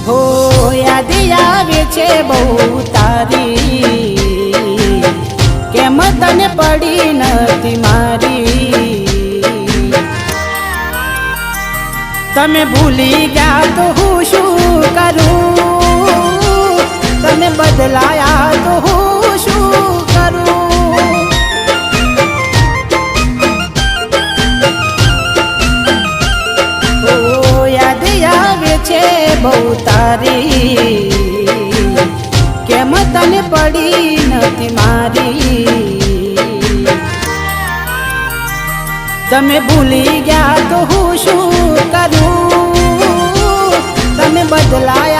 હો યાદ આવે છે બહુ તારી, કેમ તને પડી નથી મારી। તમે ભૂલી ગયા તો હું શું કરું, તમે બદલાયા તો હું શું કરું। ઓ યાદ આવે છે બહુ તારી, કેમ તને પડી નથી મારી। તમે ભૂલી ગયા તો હું શું કરું, તમે બદલાયા